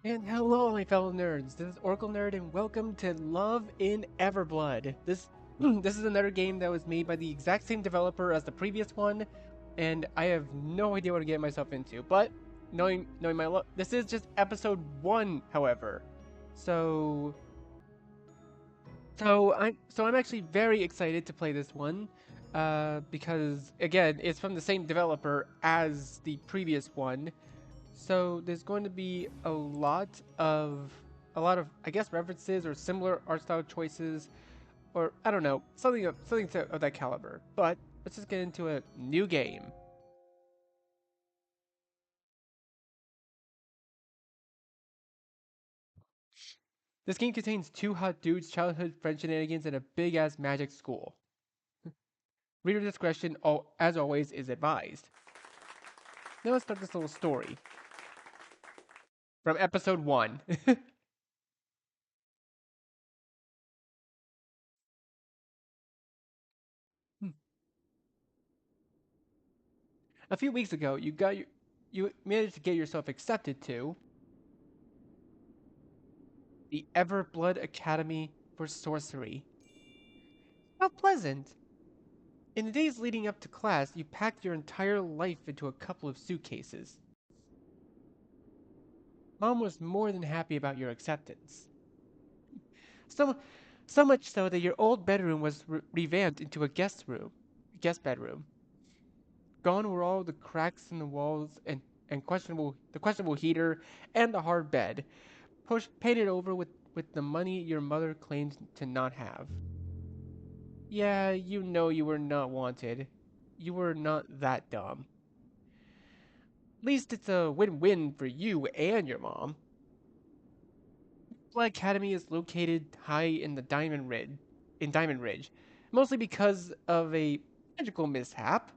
And hello, my fellow nerds. This is Oracle Nerd, and welcome to Love in Everblood. This this is another game that was made by the exact same developer as the previous one, and I have no idea what to get myself into. But knowing my luck, this is just episode one, however. So I'm actually very excited to play this one, because again, it's from the same developer as the previous one. So there's going to be a lot of I guess references or similar art style choices, or I don't know, of that caliber. But let's just get into a new game. This game contains two hot dudes, childhood friend shenanigans, and a big ass magic school. Reader discretion, as always, is advised. Now let's start this little story from episode one. A few weeks ago, you managed to get yourself accepted to the Everblood Academy for Sorcery. How pleasant! In the days leading up to class, you packed your entire life into a couple of suitcases. Mom was more than happy about your acceptance. So, so much so that your old bedroom was revamped into a guest bedroom. Gone were all the cracks in the walls and the questionable heater and the hard bed, painted over with the money your mother claimed to not have. Yeah, you know you were not wanted. You were not that dumb. At least it's a win-win for you and your mom. Black Academy is located high in Diamond Ridge, mostly because of a magical mishap.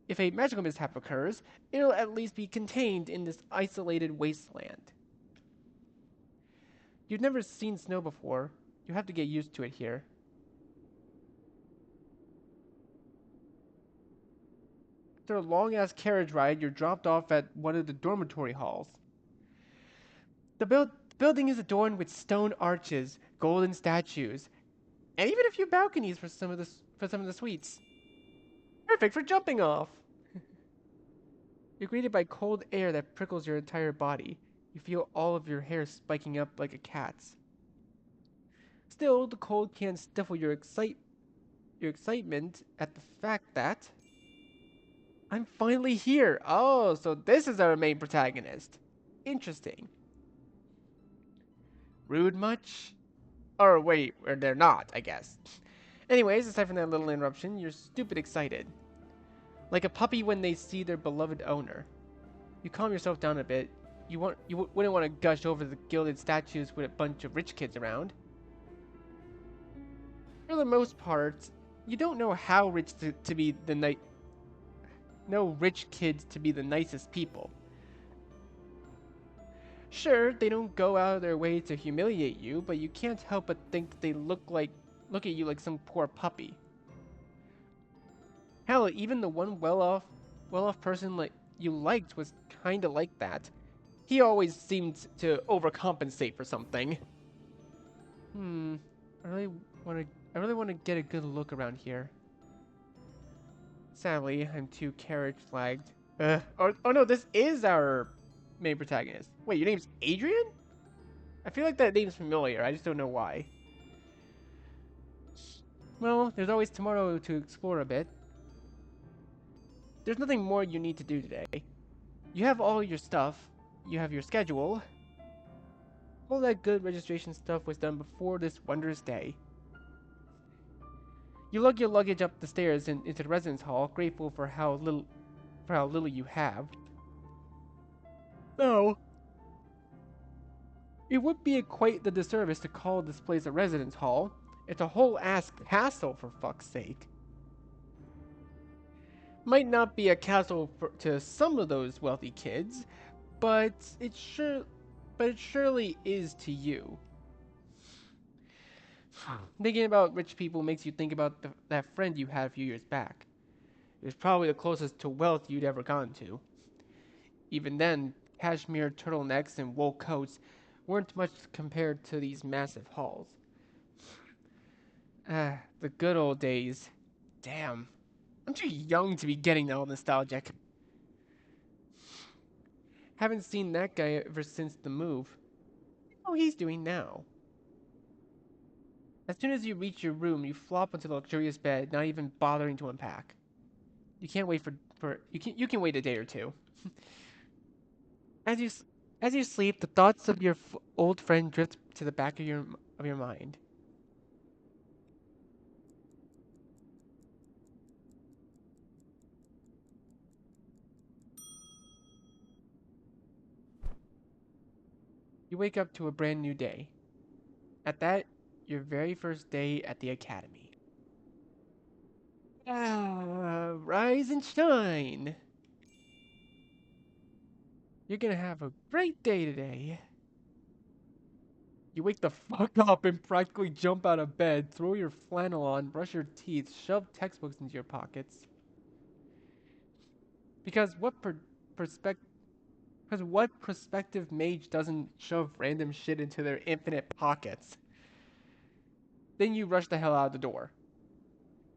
If a magical mishap occurs, it'll at least be contained in this isolated wasteland. You've never seen snow before. You have to get used to it here. After a long-ass carriage ride, you're dropped off at one of the dormitory halls. The building is adorned with stone arches, golden statues, and even a few balconies for some of the suites. Perfect for jumping off. You're greeted by cold air that prickles your entire body. You feel all of your hair spiking up like a cat's. Still, the cold can't stifle your excitement at the fact that I'm finally here. Oh, so this is our main protagonist. Interesting. Rude much? Or wait, or they're not, I guess. Anyways, aside from that little interruption, you're stupid excited. Like a puppy when they see their beloved owner. You calm yourself down a bit. Wouldn't want to gush over the gilded statues with a bunch of rich kids around. For the most part, you don't know how rich to be the night. No rich kids to be the nicest people. Sure, they don't go out of their way to humiliate you, but you can't help but think that they look at you like some poor puppy. Hell, even the one well-off person like you liked was kind of like that. He always seemed to overcompensate for something. Hmm. I really want to. I really want to get a good look around here. Sadly, I'm too carriage flagged. Oh no, this is our main protagonist. Wait, your name's Adrian? I feel like that name's familiar. I just don't know why. Well, there's always tomorrow to explore a bit. There's nothing more you need to do today. You have all your stuff. You have your schedule. All that good registration stuff was done before this wondrous day. You lug your luggage up the stairs and into the residence hall, grateful for how little you have. No, it would be quite the disservice to call this place a residence hall. It's a whole ass castle, for fuck's sake. Might not be a castle to some of those wealthy kids, but it surely is to you. Thinking about rich people makes you think about that friend you had a few years back. It was probably the closest to wealth you'd ever gone to. Even then, Cashmere turtlenecks and wool coats weren't much compared to these massive halls. Ah, the good old days. Damn, I'm too young to be getting all nostalgic. Haven't seen that guy ever since the move. Oh, he's doing now. As soon as you reach your room, you flop onto the luxurious bed, not even bothering to unpack. You can't wait for you can wait a day or two. As you as you sleep, the thoughts of your old friend drift to the back of your mind. You wake up to a brand new day. At that, your very first day at the academy. Ah, rise and shine. You're gonna have a great day today. You wake the fuck up and practically jump out of bed, throw your flannel on, brush your teeth, shove textbooks into your pockets. Because perspective because what prospective mage doesn't shove random shit into their infinite pockets? Then you rush the hell out of the door,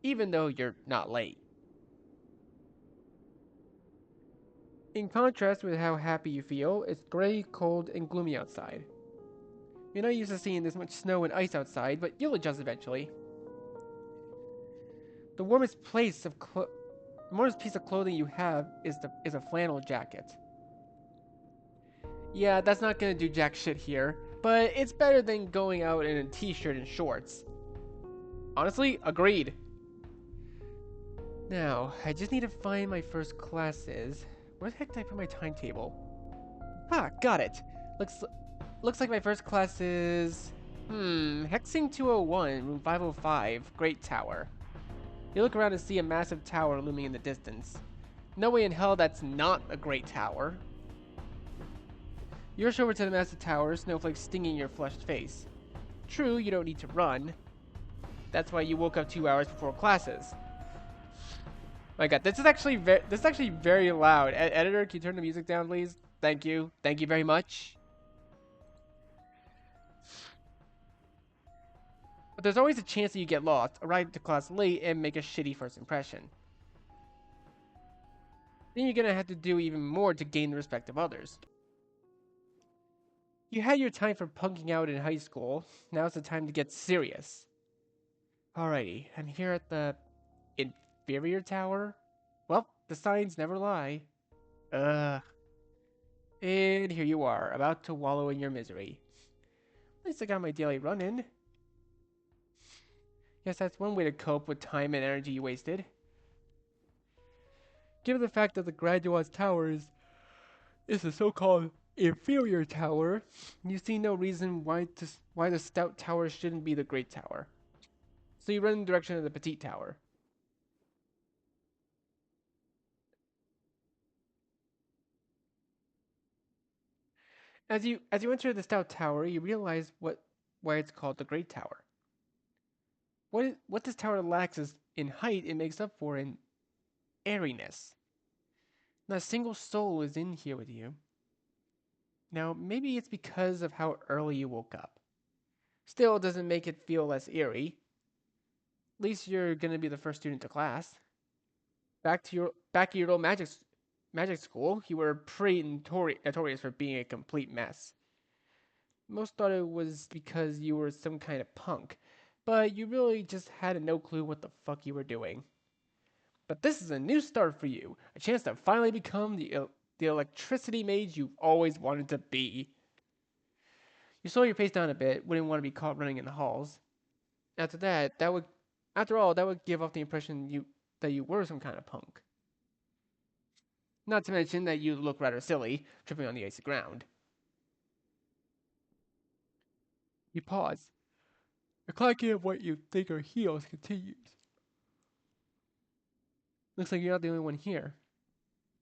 even though you're not late. In contrast with how happy you feel, it's gray, cold, and gloomy outside. You're not used to seeing this much snow and ice outside, but you'll adjust eventually. The warmest place of the warmest piece of clothing you have is a flannel jacket. Yeah, that's not gonna do jack shit here, but it's better than going out in a t-shirt and shorts. Honestly, agreed. Now, I just need to find my first classes. Where the heck did I put my timetable? Ah, got it. Looks looks like my first class is Hexing 201, room 505, Great Tower. You look around and see a massive tower looming in the distance. No way in hell that's not a great tower. You rush over to the massive tower, snowflakes stinging your flushed face. True, you don't need to run. That's why you woke up 2 hours before classes. My God, this is actually very loud. Editor, can you turn the music down, please? Thank you very much. But there's always a chance that you get lost, arrive to class late, and make a shitty first impression. Then you're gonna have to do even more to gain the respect of others. You had your time for punking out in high school. Now's the time to get serious. Alrighty, I'm here at the inferior tower. Well, the signs never lie. Ugh. And here you are, about to wallow in your misery. At least I got my daily run in. Yes, that's one way to cope with time and energy you wasted. Given the fact that the Graduate's Tower is the so-called inferior tower, you see no reason why the Stout Tower shouldn't be the Great Tower. So you run in the direction of the Petite Tower. As you enter the Stout Tower, you realize why it's called the Great Tower. What this tower lacks is in height, it makes up for in airiness. Not a single soul is in here with you. Now, maybe it's because of how early you woke up. Still, it doesn't make it feel less eerie. At least you're gonna be the first student to class. Back to your old magic school, you were pretty notorious for being a complete mess. Most thought it was because you were some kind of punk, but you really just had no clue what the fuck you were doing. But this is a new start for you, a chance to finally become the electricity mage you've always wanted to be. You slow your pace down a bit, wouldn't want to be caught running in the halls. After that, after all, that would give off the impression that you were some kind of punk. Not to mention that you look rather silly, tripping on the icy ground. You pause. The clanking of what you think are heels continues. Looks like you're not the only one here.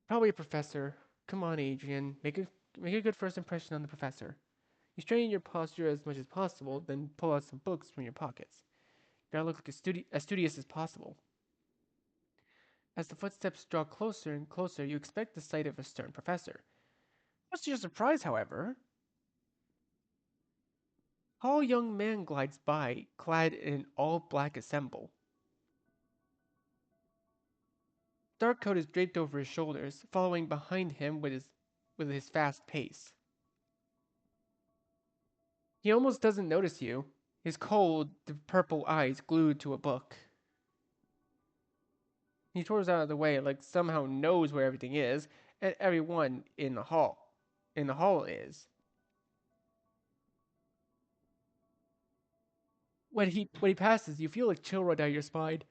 Probably a professor. Come on, Adrian. Make a good first impression on the professor. You straighten your posture as much as possible, then pull out some books from your pockets. You gotta look like as studious as possible. As the footsteps draw closer and closer, you expect the sight of a stern professor. Much to your surprise, however, a tall young man glides by, clad in an all-black ensemble. Dark coat is draped over his shoulders, following behind him with his fast pace. He almost doesn't notice you, his cold, purple eyes glued to a book. He tours out of the way like somehow knows where everything is, and everyone in the hall is. When he passes, you feel a chill run down your spine,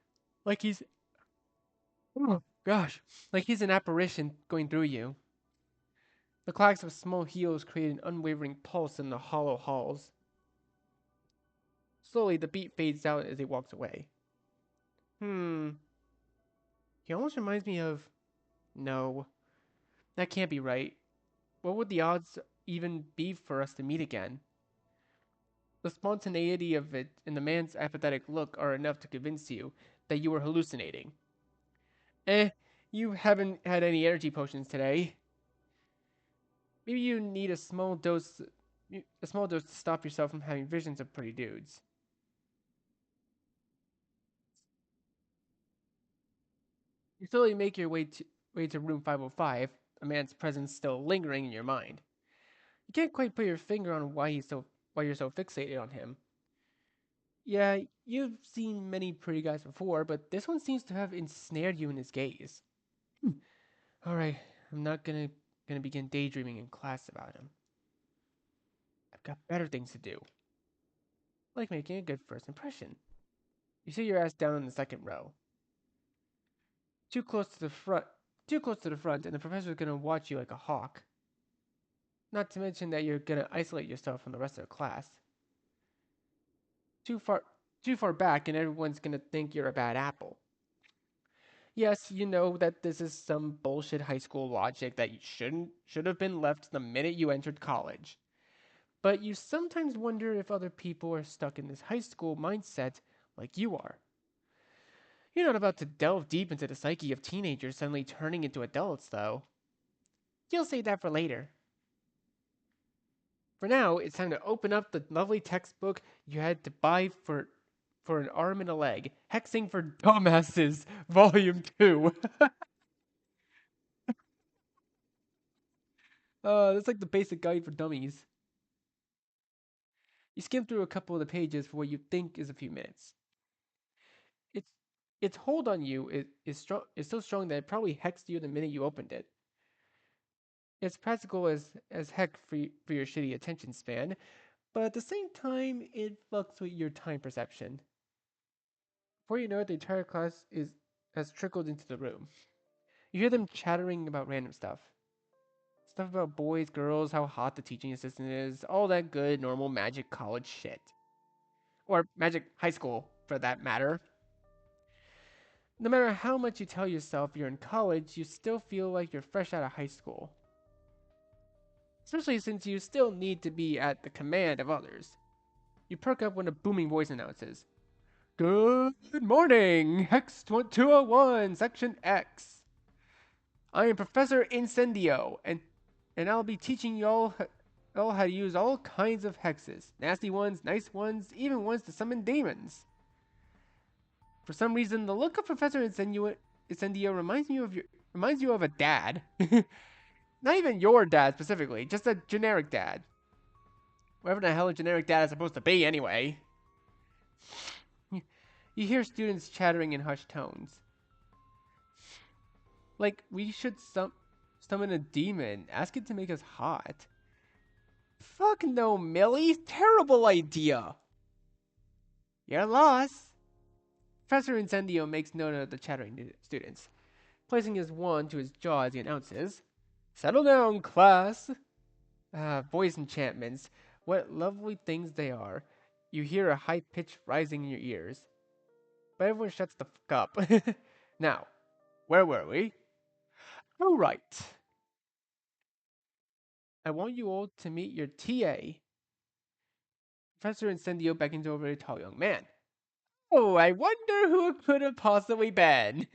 like he's oh gosh, like he's an apparition going through you. The clacks of small heels create an unwavering pulse in the hollow halls. Slowly, the beat fades out as he walks away. Hmm. He almost reminds me of. No, that can't be right. What would the odds even be for us to meet again? The spontaneity of it and the man's apathetic look are enough to convince you that you were hallucinating. Eh, you haven't had any energy potions today. Maybe you need a small dose to stop yourself from having visions of pretty dudes. You slowly make your way to room 505, a man's presence still lingering in your mind. You can't quite put your finger on why you're so fixated on him. Yeah, you've seen many pretty guys before, but this one seems to have ensnared you in his gaze. All right, I'm not gonna begin daydreaming in class about him. I've got better things to do, like making a good first impression. You sit your ass down in the second row, too close to the front, too close to the front, and the professor's gonna watch you like a hawk. Not to mention that you're gonna isolate yourself from the rest of the class. Too far, too far back, and everyone's gonna think you're a bad apple. Yes, you know that this is some bullshit high school logic that you should have been left the minute you entered college. But you sometimes wonder if other people are stuck in this high school mindset like you are. You're not about to delve deep into the psyche of teenagers suddenly turning into adults, though. You'll save that for later. For now, it's time to open up the lovely textbook you had to buy for an arm and a leg. Hexing for Dumbasses, Volume 2. That's like the basic guide for dummies. You skim through a couple of the pages for what you think is a few minutes. Its its hold on you is so strong that it probably hexed you the minute you opened it. It's practical as heck for your shitty attention span, but at the same time, it fucks with your time perception. Before you know it, the entire class is has trickled into the room. You hear them chattering about random stuff. Stuff about boys, girls, how hot the teaching assistant is, all that good, normal magic college shit. Or magic high school, for that matter. No matter how much you tell yourself you're in college, you still feel like you're fresh out of high school. Especially since you still need to be at the command of others. You perk up when a booming voice announces, "Good morning, Hex 201, Section X. I am Professor Incendio, and I'll be teaching y'all how to use all kinds of hexes. Nasty ones, nice ones, even ones to summon demons." For some reason, the look of Professor Incendio reminds you of a dad. Not even your dad specifically, just a generic dad. Whatever the hell a generic dad is supposed to be, anyway. You hear students chattering in hushed tones. Like, we should summon a demon, ask it to make us hot. Fuck no, Millie. Terrible idea. You're lost. Professor Incendio makes note of the chattering students, placing his wand to his jaw as he announces, "Settle down, class." Ah, voice enchantments. What lovely things they are. You hear a high pitch rising in your ears. But everyone shuts the fuck up. Now, where were we? Oh, right. I want you all to meet your TA. Professor Incendio beckons over a tall young man. Oh, I wonder who it could have possibly been.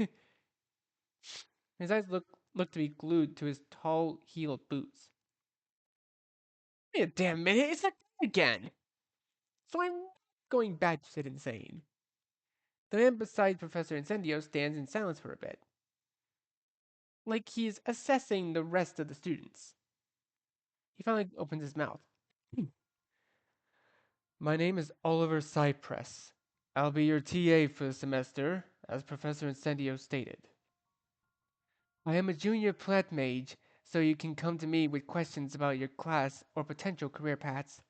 His eyes look to be glued to his tall heeled boots. Wait a damn minute, it's that guy again. So I'm going batshit insane. The man beside Professor Incendio stands in silence for a bit, like he's assessing the rest of the students. He finally opens his mouth. My name is Oliver Cypress. I'll be your TA for the semester, as Professor Incendio stated. I am a junior plant mage, so you can come to me with questions about your class or potential career paths.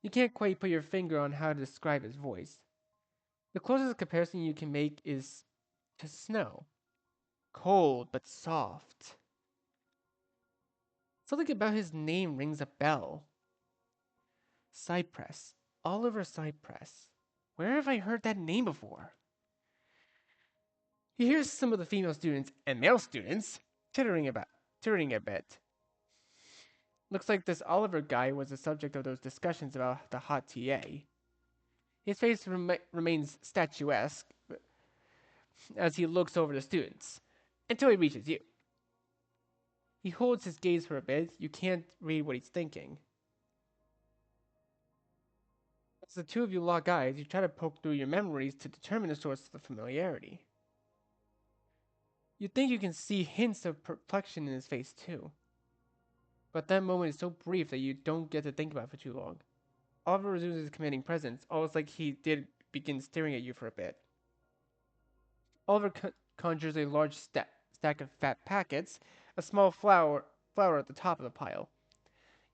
You can't quite put your finger on how to describe his voice. The closest comparison you can make is to snow. Cold but soft. Something about his name rings a bell. Cypress. Oliver Cypress. Where have I heard that name before? He hears some of the female students and male students tittering a bit. Looks like this Oliver guy was the subject of those discussions about the hot TA. His face remains statuesque as he looks over the students, until he reaches you. He holds his gaze for a bit. You can't read what he's thinking. As the two of you lock eyes, you try to poke through your memories to determine the source of the familiarity. You think you can see hints of perplexion in his face too. But that moment is so brief that you don't get to think about it for too long. Oliver resumes his commanding presence, almost like he did begin staring at you for a bit. Oliver conjures a large stack of fat packets, a small flower at the top of the pile.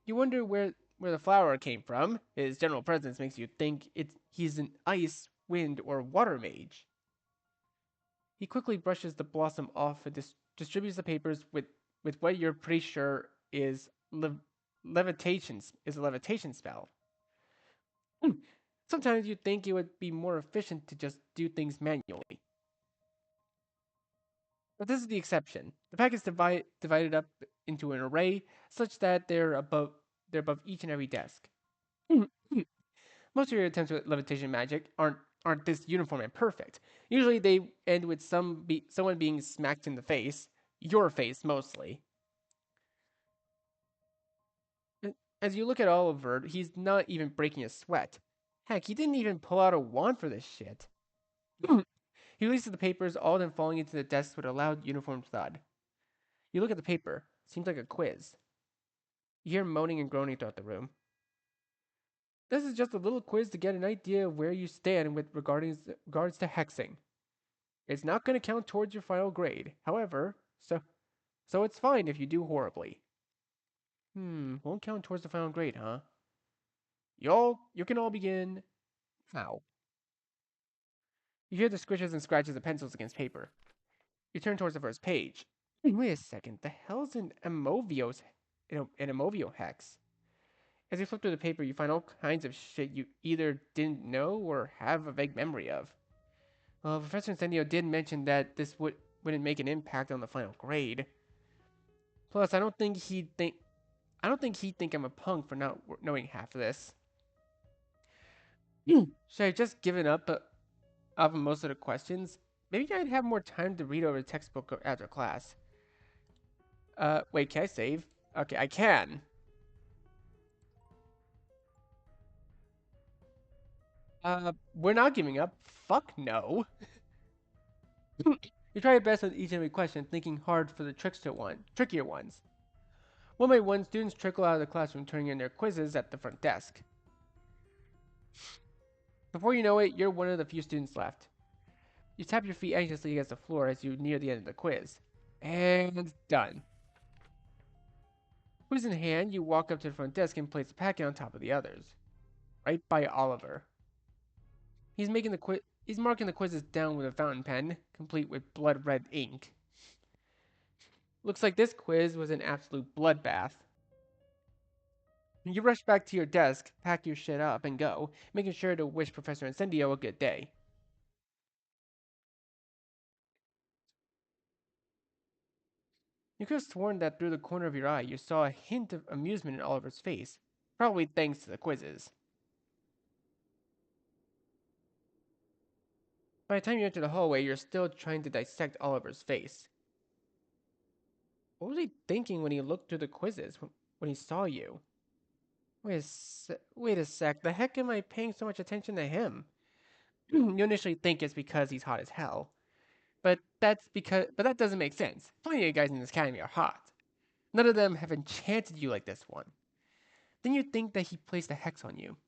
You wonder where the flower came from. His general presence makes you think he's an ice, wind, or water mage. He quickly brushes the blossom off and distributes the papers with what you're pretty sure is is a levitation spell. Sometimes you'd think it would be more efficient to just do things manually. But this is the exception. The pack is divided up into an array such that they're above each and every desk. Most of your attempts with levitation magic aren't this uniform and perfect. Usually they end with someone being smacked in the face, your face mostly. As you look at Oliver, he's not even breaking a sweat. Heck, he didn't even pull out a wand for this shit. He releases the papers, all of them falling into the desks with a loud uniform thud. You look at the paper. Seems like a quiz. You hear moaning and groaning throughout the room. This is just a little quiz to get an idea of where you stand with regards to hexing. It's not going to count towards your final grade. However, so it's fine if you do horribly. Won't count towards the final grade, huh? You can all begin now. You hear the squishes and scratches of pencils against paper. You turn towards the first page. Wait a second, the hell's an Emovio hex? As you flip through the paper, you find all kinds of shit you either didn't know or have a vague memory of. Well, Professor Incendio did mention that wouldn't make an impact on the final grade. Plus, I don't think he'd think I'm a punk for not knowing half of this. Should I just given up on most of the questions? Maybe I'd have more time to read over the textbook after class. Wait, can I save? Okay, I can. We're not giving up. Fuck no. You try your best with each and every question, thinking hard for the trickier ones. One by one, students trickle out of the classroom, turning in their quizzes at the front desk. Before you know it, you're one of the few students left. You tap your feet anxiously against the floor as you near the end of the quiz. And done. Quiz in hand, you walk up to the front desk and place the packet on top of the others. Right by Oliver. He's marking the quizzes down with a fountain pen, complete with blood red ink. Looks like this quiz was an absolute bloodbath. You rush back to your desk, pack your shit up, and go, making sure to wish Professor Incendio a good day. You could have sworn that through the corner of your eye you saw a hint of amusement in Oliver's face, probably thanks to the quizzes. By the time you enter the hallway, you're still trying to dissect Oliver's face. What was he thinking when he looked through the quizzes? when he saw you. Wait a sec. The heck am I paying so much attention to him? You initially think it's because he's hot as hell, but that doesn't make sense. Plenty of guys in this academy are hot. None of them have enchanted you like this one. Then you think that he placed a hex on you.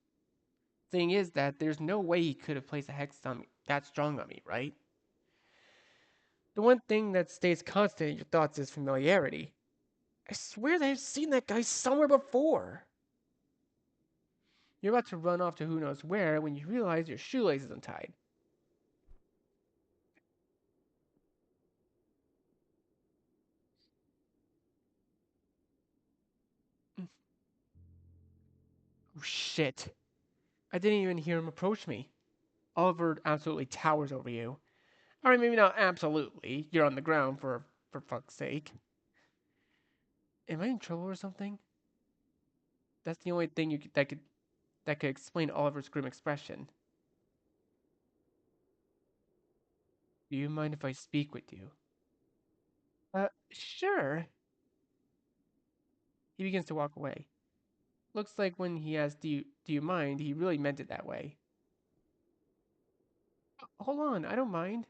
Thing is that there's no way he could have placed a hex on me that strong on me, right? The one thing that stays constant in your thoughts is familiarity. I swear that I've seen that guy somewhere before. You're about to run off to who knows where when you realize your shoelace is untied. Oh shit. I didn't even hear him approach me. Oliver absolutely towers over you. Or maybe not absolutely. You're on the ground for fuck's sake. Am I in trouble or something? That's the only thing that could explain Oliver's grim expression. Do you mind if I speak with you? Sure. He begins to walk away. Looks like when he asked, do you mind, he really meant it that way. Hold on, I don't mind.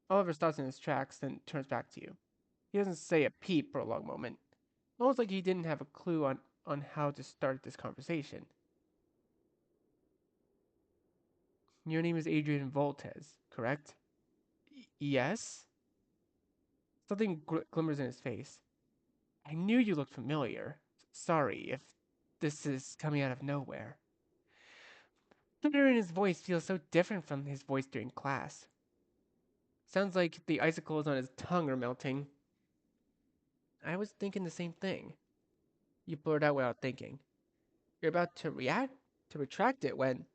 Oliver stops in his tracks, then turns back to you. He doesn't say a peep for a long moment. Almost like he didn't have a clue on how to start this conversation. Your name is Adrian Voltes, correct? Yes? Something glimmers in his face. I knew you looked familiar. Sorry if this is coming out of nowhere. Thunder in his voice feels so different from his voice during class. Sounds like the icicles on his tongue are melting. I was thinking the same thing. You blurt out without thinking. You're about to retract it when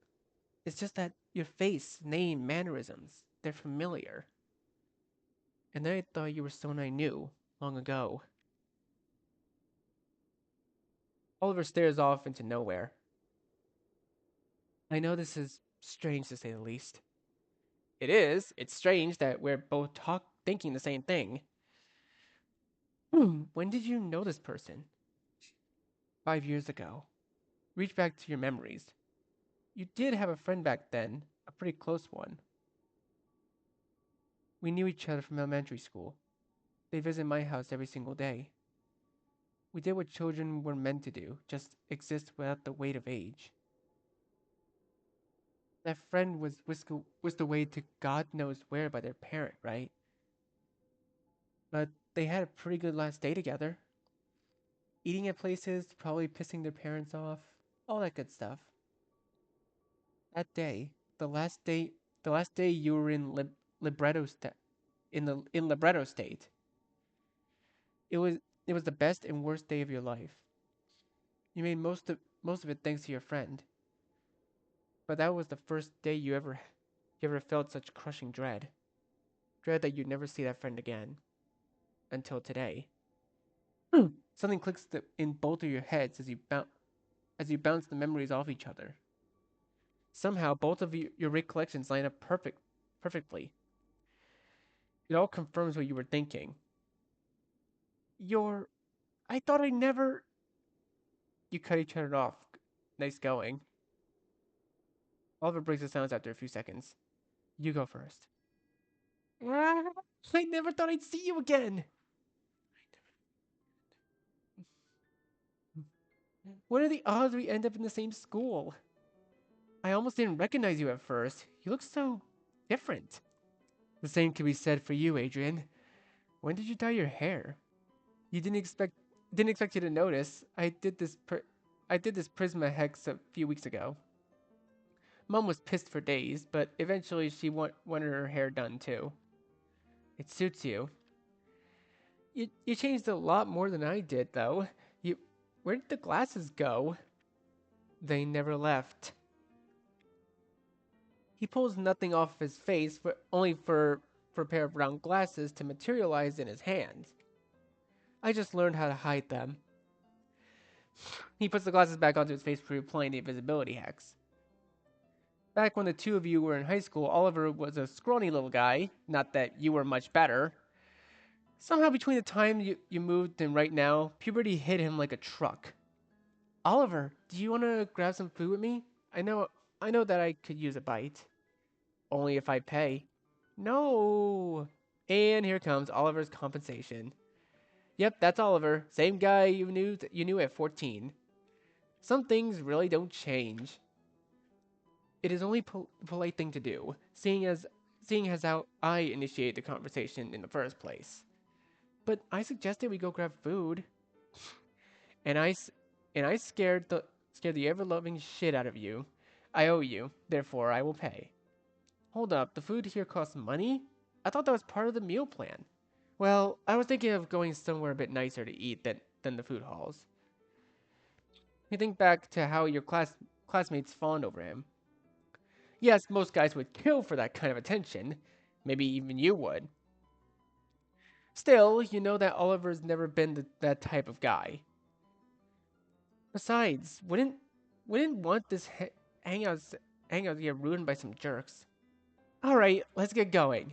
it's just that your face, name, mannerisms, they're familiar. And then I thought you were someone I knew long ago. Oliver stares off into nowhere. I know this is strange to say the least. It is. It's strange that we're both thinking the same thing. When did you know this person? 5 years ago. Reach back to your memories. You did have a friend back then, a pretty close one. We knew each other from elementary school. They visit my house every single day. We did what children were meant to do, just exist without the weight of age. That friend was whisked away to God knows where by their parent, right? But they had a pretty good last day together. Eating at places, probably pissing their parents off, all that good stuff. That day, the last day you were in libretto in libretto state. It was it was the best and worst day of your life. You made most of it thanks to your friend. But that was the first day you ever felt such crushing dread. Dread that you'd never see that friend again. Until today. Something clicks in both of your heads as you bounce the memories off each other. Somehow both of your recollections line up perfectly. It all confirms what you were thinking. You're I thought I never You cut each other off. Nice going. Oliver breaks the silence after a few seconds. You go first. I never thought I'd see you again. What are the odds we end up in the same school? I almost didn't recognize you at first. You look so different. The same can be said for you, Adrian. When did you dye your hair? You didn't expect you to notice. I did this Prisma hex a few weeks ago. Mom was pissed for days, but eventually she wanted her hair done too. It suits you. You changed a lot more than I did, though. You, where did the glasses go? They never left. He pulls nothing off his face, only for a pair of round glasses to materialize in his hands. I just learned how to hide them. He puts the glasses back onto his face for applying the invisibility hex. Back when the two of you were in high school, Oliver was a scrawny little guy. Not that you were much better. Somehow between the time you moved and right now, puberty hit him like a truck. Oliver, do you want to grab some food with me? I know I know that I could use a bite. Only if I pay. No. And here comes Oliver's compensation. Yep, that's Oliver. Same guy you knew at 14. Some things really don't change. It is only polite thing to do, seeing as how I initiated the conversation in the first place. But I suggested we go grab food, and I scared the ever loving shit out of you. I owe you, therefore I will pay. Hold up, the food here costs money? I thought that was part of the meal plan. Well, I was thinking of going somewhere a bit nicer to eat than the food halls. You think back to how your classmates fawned over him. Yes, most guys would kill for that kind of attention. Maybe even you would. Still, you know that Oliver's never been that type of guy. Besides, wouldn't want this hangout hangout to get ruined by some jerks. All right, let's get going.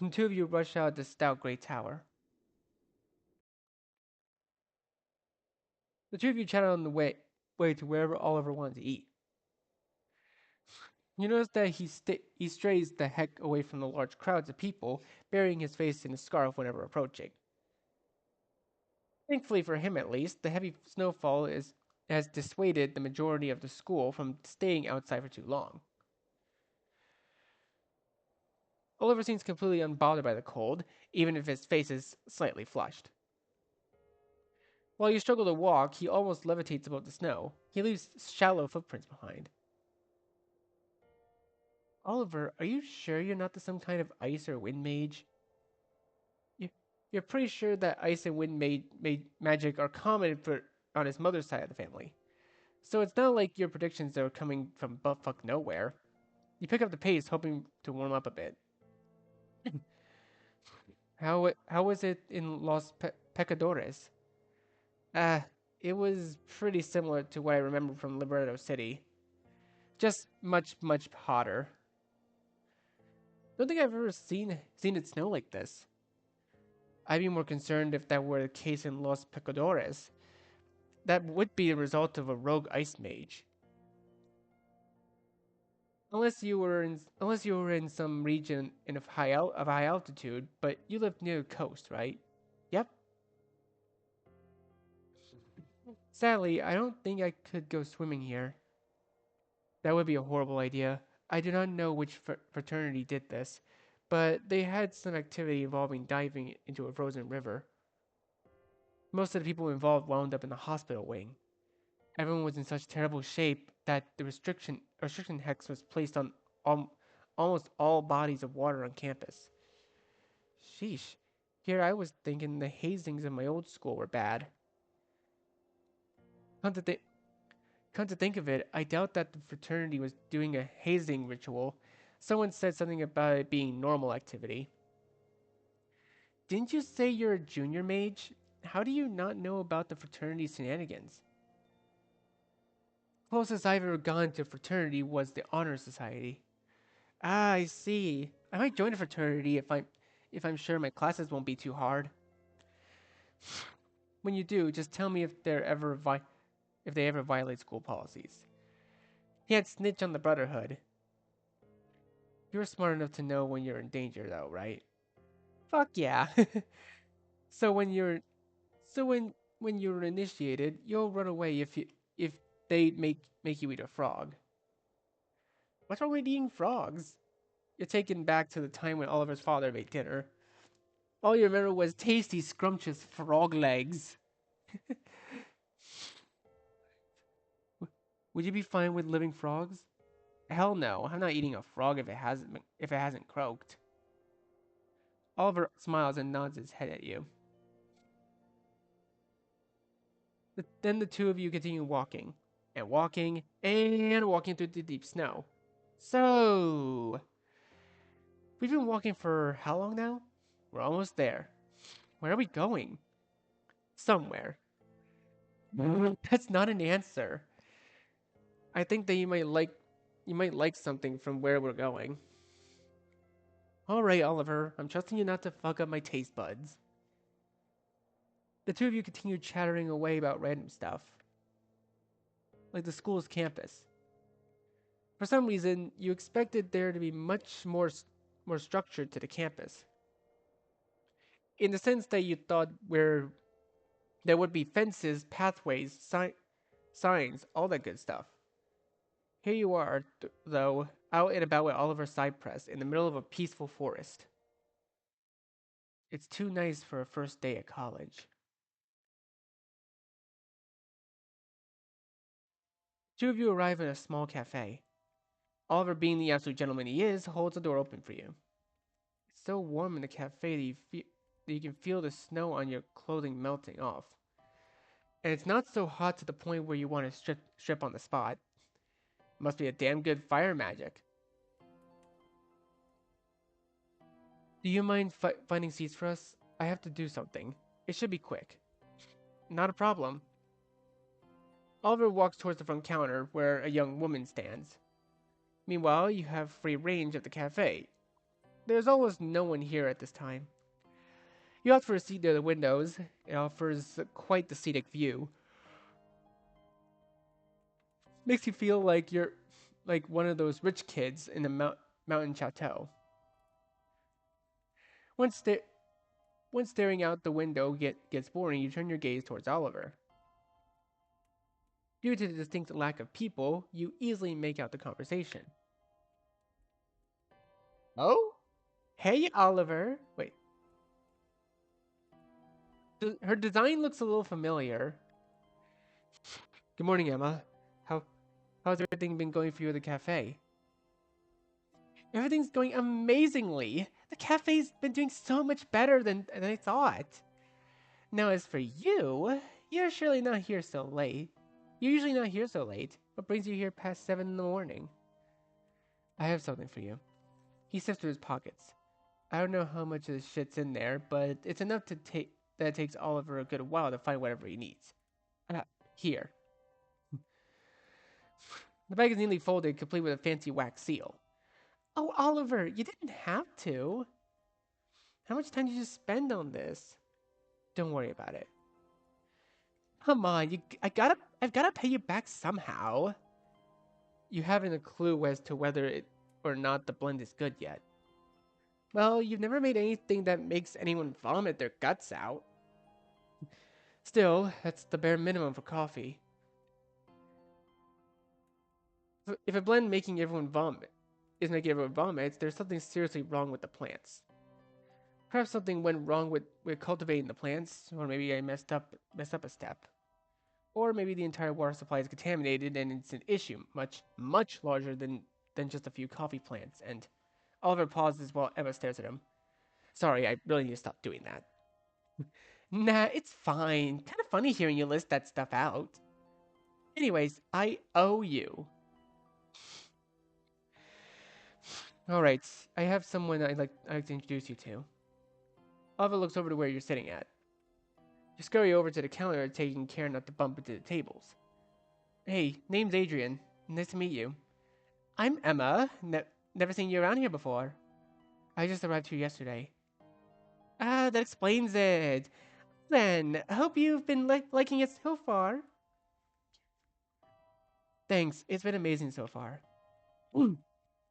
The two of you rush out the stout gray tower. The two of you chat on the way to wherever Oliver wanted to eat. You notice that he strays the heck away from the large crowds of people, burying his face in a scarf whenever approaching. Thankfully for him at least, the heavy snowfall has dissuaded the majority of the school from staying outside for too long. Oliver seems completely unbothered by the cold, even if his face is slightly flushed. While you struggle to walk, he almost levitates above the snow. He leaves shallow footprints behind. Oliver, are you sure you're not some kind of ice or wind mage? You, you're pretty sure that ice and wind magic are common on his mother's side of the family. So it's not like your predictions are coming from buttfuck nowhere. You pick up the pace, hoping to warm up a bit. How was it in Pecadores? Ah, it was pretty similar to what I remember from Libretto City. Just much hotter. Don't think I've ever seen it snow like this. I'd be more concerned if that were the case in Los Pecadores. That would be the result of a rogue ice mage. Unless you were in some region of high altitude, but you live near the coast, right? Yep. Sadly, I don't think I could go swimming here. That would be a horrible idea. I do not know which fraternity did this, but they had some activity involving diving into a frozen river. Most of the people involved wound up in the hospital wing. Everyone was in such terrible shape that the restriction hex was placed on almost all bodies of water on campus. Sheesh. Here I was thinking the hazings in my old school were bad. Come to, th- come to think of it, I doubt that the fraternity was doing a hazing ritual. Someone said something about it being normal activity. Didn't you say you're a junior mage? How do you not know about the fraternity's shenanigans? Closest I've ever gone to a fraternity was the honor society. Ah, I see. I might join a fraternity if I'm sure my classes won't be too hard. When you do, just tell me if they ever violate school policies. He had snitch on the Brotherhood. You're smart enough to know when you're in danger, though, right? Fuck yeah. so when you're so when you're initiated, you'll run away if they make you eat a frog. What's wrong with eating frogs? You're taken back to the time when Oliver's father made dinner. All you remember was tasty, scrumptious frog legs. Would you be fine with living frogs? Hell no, I'm not eating a frog if it hasn't croaked. Oliver smiles and nods his head at you. Then the two of you continue walking, and walking, and walking through the deep snow. So, we've been walking for how long now? We're almost there. Where are we going? Somewhere. That's not an answer. I think that you might like something from where we're going. Alright, Oliver, I'm trusting you not to fuck up my taste buds. The two of you continue chattering away about random stuff, like the school's campus. For some reason, you expected there to be much more structure to the campus, in the sense that you thought where there would be fences, pathways, signs, all that good stuff. Here you are, though, out and about with Oliver Cypress in the middle of a peaceful forest. It's too nice for a first day at college. Two of you arrive at a small cafe. Oliver, being the absolute gentleman he is, holds the door open for you. It's so warm in the cafe that you can feel the snow on your clothing melting off. And it's not so hot to the point where you want to strip on the spot. Must be a damn good fire magic. Do you mind finding seats for us? I have to do something. It should be quick. Not a problem. Oliver walks towards the front counter where a young woman stands. Meanwhile, you have free range of the cafe. There's almost no one here at this time. You opt for a seat near the windows. It offers quite the scenic view. Makes you feel like you're like one of those rich kids in the mountain chateau. Once, sta- Once staring out the window gets boring, you turn your gaze towards Oliver. Due to the distinct lack of people, you easily make out the conversation. Oh? Hey, Oliver. Wait. Her design looks a little familiar. Good morning, Emma. How how's everything been going for you at the cafe? Everything's going amazingly. The cafe's been doing so much better than I thought. Now, as for you, you're surely not here so late. You're usually not here so late. What brings you here past 7 in the morning? I have something for you. He sifts through his pockets. I don't know how much of this shit's in there, but it's enough to take that it takes Oliver a good while to find whatever he needs. Ah, here. The bag is neatly folded, complete with a fancy wax seal. Oh, Oliver, you didn't have to. How much time did you spend on this? Don't worry about it. Come on, I've gotta pay you back somehow. You haven't a clue as to whether it or not the blend is good yet. Well, you've never made anything that makes anyone vomit their guts out. Still, that's the bare minimum for coffee. If a blend making everyone vomit is making everyone vomit, there's something seriously wrong with the plants. Perhaps something went wrong with cultivating the plants, or maybe I messed up a step. Or maybe the entire water supply is contaminated and it's an issue much larger than just a few coffee plants. And Oliver pauses while Emma stares at him. Sorry, I really need to stop doing that. Nah, it's fine. Kind of funny hearing you list that stuff out. Anyways, I owe you. Alright, I have someone I'd like to introduce you to. Oliver looks over to where you're sitting at. You scurry over to the counter, taking care not to bump into the tables. Hey, name's Adrian. Nice to meet you. I'm Emma. Never seen you around here before. I just arrived here yesterday. Ah, that explains it. Then, I hope you've been liking it so far. Thanks, it's been amazing so far. And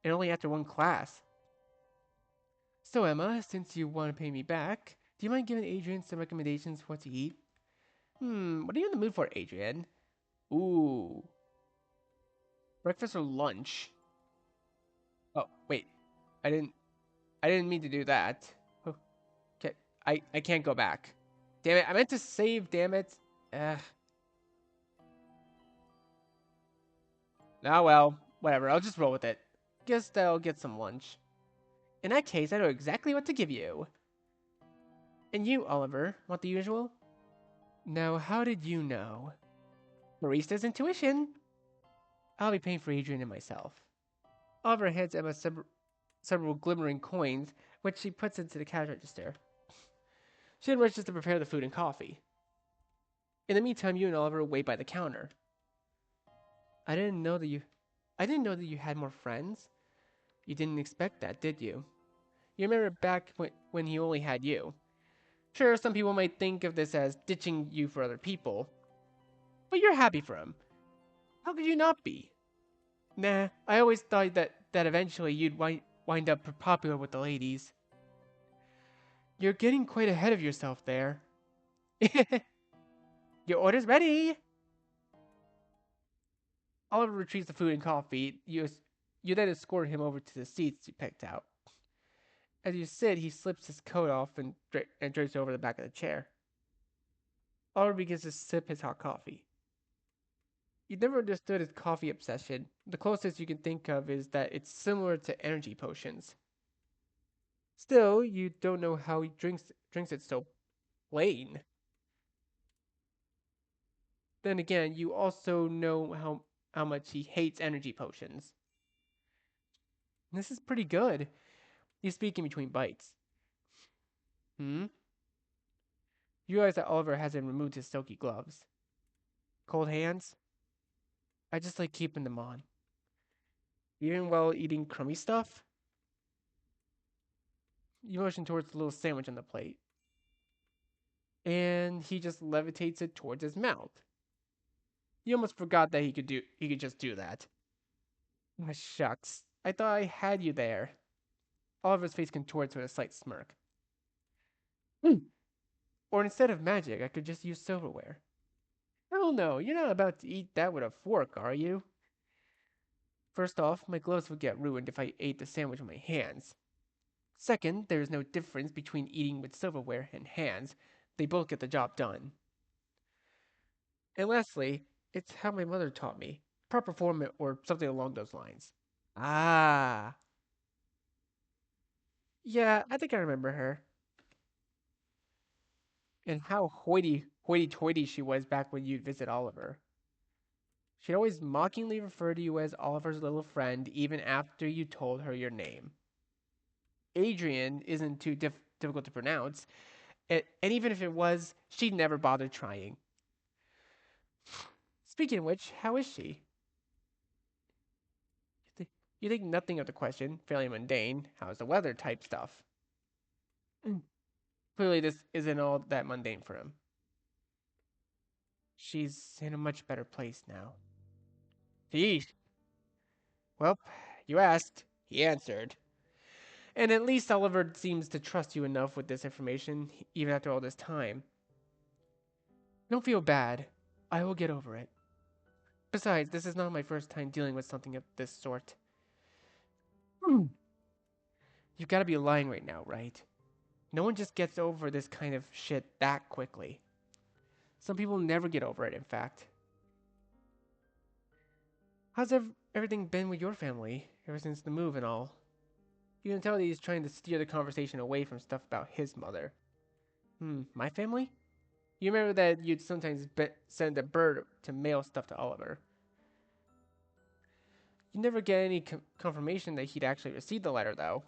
only after one class. So Emma, since you want to pay me back, do you mind giving Adrian some recommendations for what to eat? What are you in the mood for, Adrian? Ooh. Breakfast or lunch? Oh, wait. I didn't mean to do that. Oh, okay, I can't go back. Damn it, I meant to save, damn it. Ugh. Ah well, whatever, I'll just roll with it. Guess I'll get some lunch. In that case, I know exactly what to give you. And you, Oliver, want the usual? Now, how did you know? Barista's intuition. I'll be paying for Adrian and myself. Oliver hands Emma several glimmering coins, which she puts into the cash register. She then rushes to prepare the food and coffee. In the meantime, you and Oliver wait by the counter. I didn't know that you... I didn't know that you had more friends. You didn't expect that, did you? You remember back when he only had you. Sure, some people might think of this as ditching you for other people, but you're happy for him. How could you not be? Nah, I always thought that eventually you'd wind up popular with the ladies. You're getting quite ahead of yourself there. Your order's ready! Oliver retrieves the food and coffee. You then escort him over to the seats you picked out. As you sit, he slips his coat off and drapes over the back of the chair. Oliver begins to sip his hot coffee. You never understood his coffee obsession. The closest you can think of is that it's similar to energy potions. Still, you don't know how he drinks it so plain. Then again, you also know how much he hates energy potions. This is pretty good. You speak in between bites. Hmm? You realize that Oliver hasn't removed his silky gloves. Cold hands? I just like keeping them on. Even while eating crummy stuff? You motion towards the little sandwich on the plate. And he just levitates it towards his mouth. You almost forgot that he could just do that. Ah, shucks. I thought I had you there. Oliver's face contorts with a slight smirk. Hmm. Or instead of magic, I could just use silverware. Hell no, you're not about to eat that with a fork, are you? First off, my gloves would get ruined if I ate the sandwich with my hands. Second, there is no difference between eating with silverware and hands. They both get the job done. And lastly, it's how my mother taught me. Proper form or something along those lines. Ah. Yeah, I think I remember her. And how hoity-toity she was back when you'd visit Oliver. She'd always mockingly refer to you as Oliver's little friend even after you told her your name. Adrian isn't too difficult to pronounce, and even if it was, she'd never bother trying. Speaking of which, how is she? You think nothing of the question, fairly mundane, how's the weather type stuff. Mm. Clearly, this isn't all that mundane for him. She's in a much better place now. Geez. Well, you asked, he answered. And at least Oliver seems to trust you enough with this information, even after all this time. Don't feel bad. I will get over it. Besides, this is not my first time dealing with something of this sort. Hmm. You've got to be lying right now, right? No one just gets over this kind of shit that quickly. Some people never get over it, in fact. How's everything been with your family ever since the move and all? You can tell that he's trying to steer the conversation away from stuff about his mother. My family? You remember that you'd sometimes send a bird to mail stuff to Oliver. You never get any confirmation that he'd actually received the letter, though.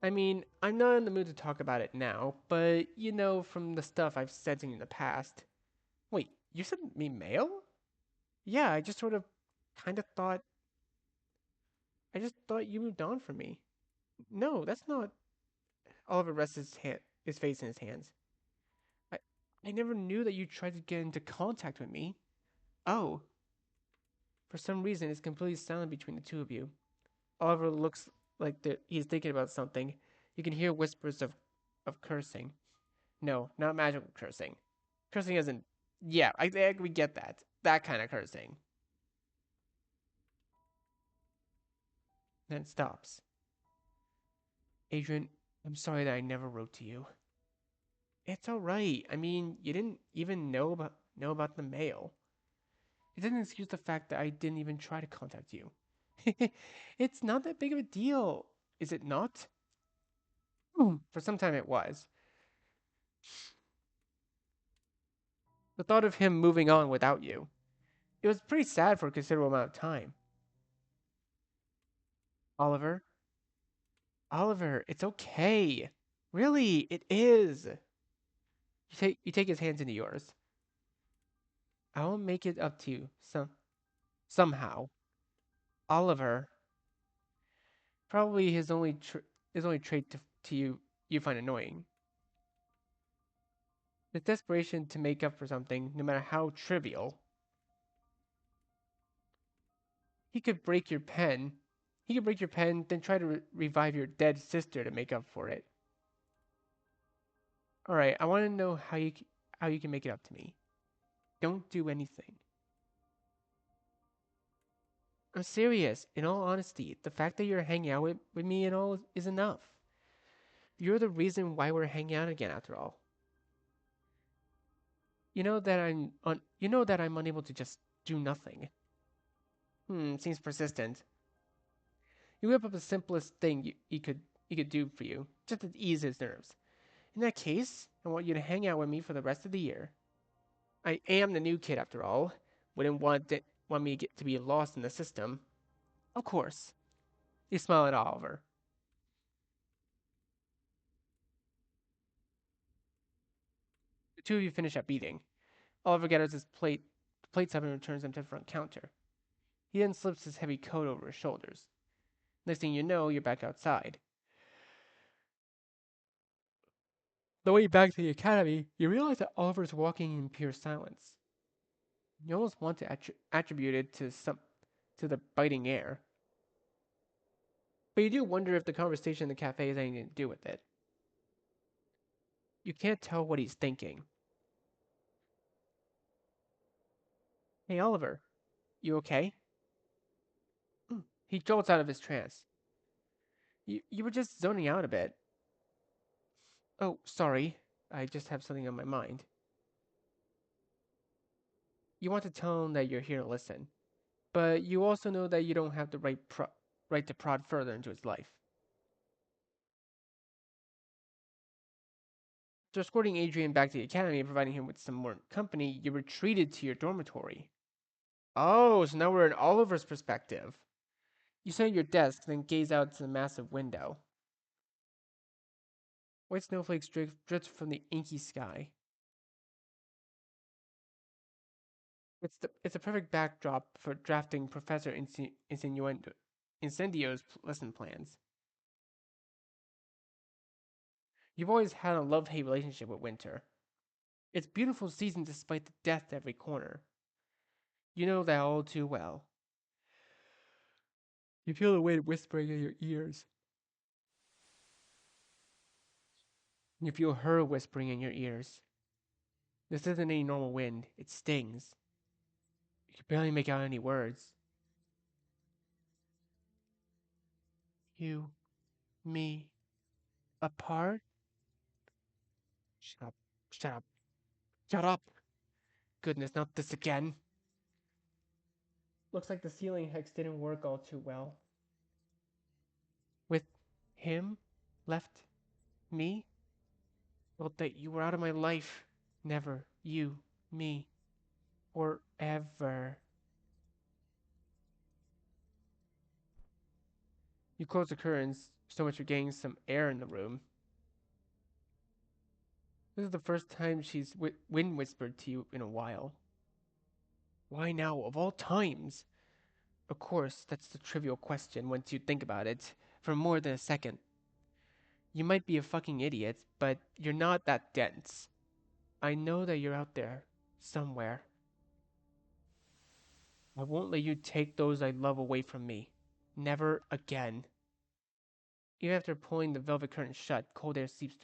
I mean, I'm not in the mood to talk about it now, but you know from the stuff I've said to you in the past. Wait, you sent me mail? Yeah, I just sort of kind of thought. I just thought you moved on from me. No, that's not. Oliver rests his face in his hands. I, I never knew that you tried to get into contact with me. Oh, for some reason, it's completely silent between the two of you. Oliver looks like he's thinking about something. You can hear whispers of cursing. No, not magical cursing. Cursing isn't. Yeah, we get that. That kind of cursing. Then it stops. Adrian, I'm sorry that I never wrote to you. It's all right. I mean, you didn't even know about the mail. It doesn't excuse the fact that I didn't even try to contact you. It's not that big of a deal, is it not? For some time it was. The thought of him moving on without you. It was pretty sad for a considerable amount of time. Oliver, Oliver, it's okay. Really, it is. You take his hands into yours. I will make it up to you somehow. Oliver, probably his only is the only trait to you find annoying. The desperation to make up for something, no matter how trivial. He could break your pen. He could break your pen, then try to revive your dead sister to make up for it. All right, I want to know how you can make it up to me. Don't do anything. I'm serious. In all honesty, the fact that you're hanging out with me and all is enough. You're the reason why we're hanging out again after all. You know that I'm unable to just do nothing. Seems persistent. You whip up the simplest thing he could do for you, just to ease his nerves. In that case, I want you to hang out with me for the rest of the year. I am the new kid after all. Wouldn't want me to get to be lost in the system. Of course. You smile at Oliver. The two of you finish up eating. Oliver gathers his plates up and returns them to the front counter. He then slips his heavy coat over his shoulders. Next thing you know, you're back outside. The way back to the academy, you realize that Oliver's walking in pure silence. You almost want to attribute it to the biting air, but you do wonder if the conversation in the cafe has anything to do with it. You can't tell what he's thinking. Hey, Oliver, you okay? He jolts out of his trance. You were just zoning out a bit. Oh, sorry. I just have something on my mind. You want to tell him that you're here to listen, but you also know that you don't have the right to prod further into his life. After escorting Adrian back to the academy and providing him with some more company, you retreated to your dormitory. Oh, so now we're in Oliver's perspective. You sit at your desk, then gaze out to the massive window. White snowflakes drift from the inky sky. It's a perfect backdrop for drafting Professor Incendio's lesson plans. You've always had a love-hate relationship with winter. It's beautiful season despite the death at every corner. You know that all too well. You feel the wind whispering in your ears. You feel her whispering in your ears. This isn't any normal wind. It stings. You can barely make out any words. You, me, apart? Shut up. Shut up. Shut up. Goodness, not this again. Looks like the ceiling hex didn't work all too well. With him left me? Felt that you were out of my life. Never. You. Me. Forever. You close the curtains so much you're getting some air in the room. This is the first time she's wind whispered to you in a while. Why now, of all times? Of course, that's the trivial question once you think about it for more than a second. You might be a fucking idiot, but you're not that dense. I know that you're out there, somewhere. I won't let you take those I love away from me. Never again. Even after pulling the velvet curtain shut, cold air seeps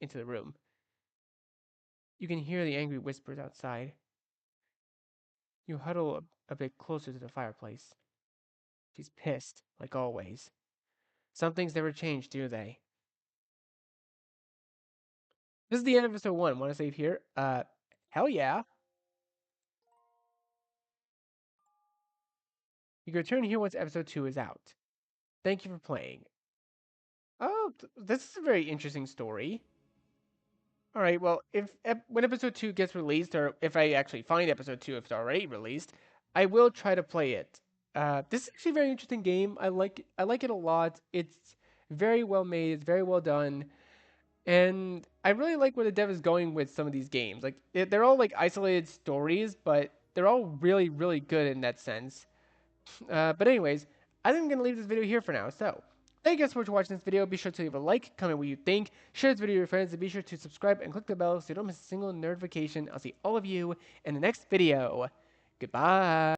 into the room. You can hear the angry whispers outside. You huddle a bit closer to the fireplace. She's pissed, like always. Some things never change, do they? This is the end of episode 1. Want to save here? Hell yeah. You can return here once episode 2 is out. Thank you for playing. Oh, this is a very interesting story. All right, well, if when episode 2 gets released, or if I actually find episode 2 if it's already released, I will try to play it. This is actually a very interesting game. I like it a lot. It's very well made. It's very well done. And I really like where the dev is going with some of these games. Like they're all like isolated stories, but they're all really, really good in that sense. But anyways, I think I'm gonna leave this video here for now. So Thank you guys so much for watching this video. Be sure to leave a like, comment what you think, share this video with your friends, and be sure to subscribe and click the bell so you don't miss a single notification. I'll see all of you in the next video. Goodbye.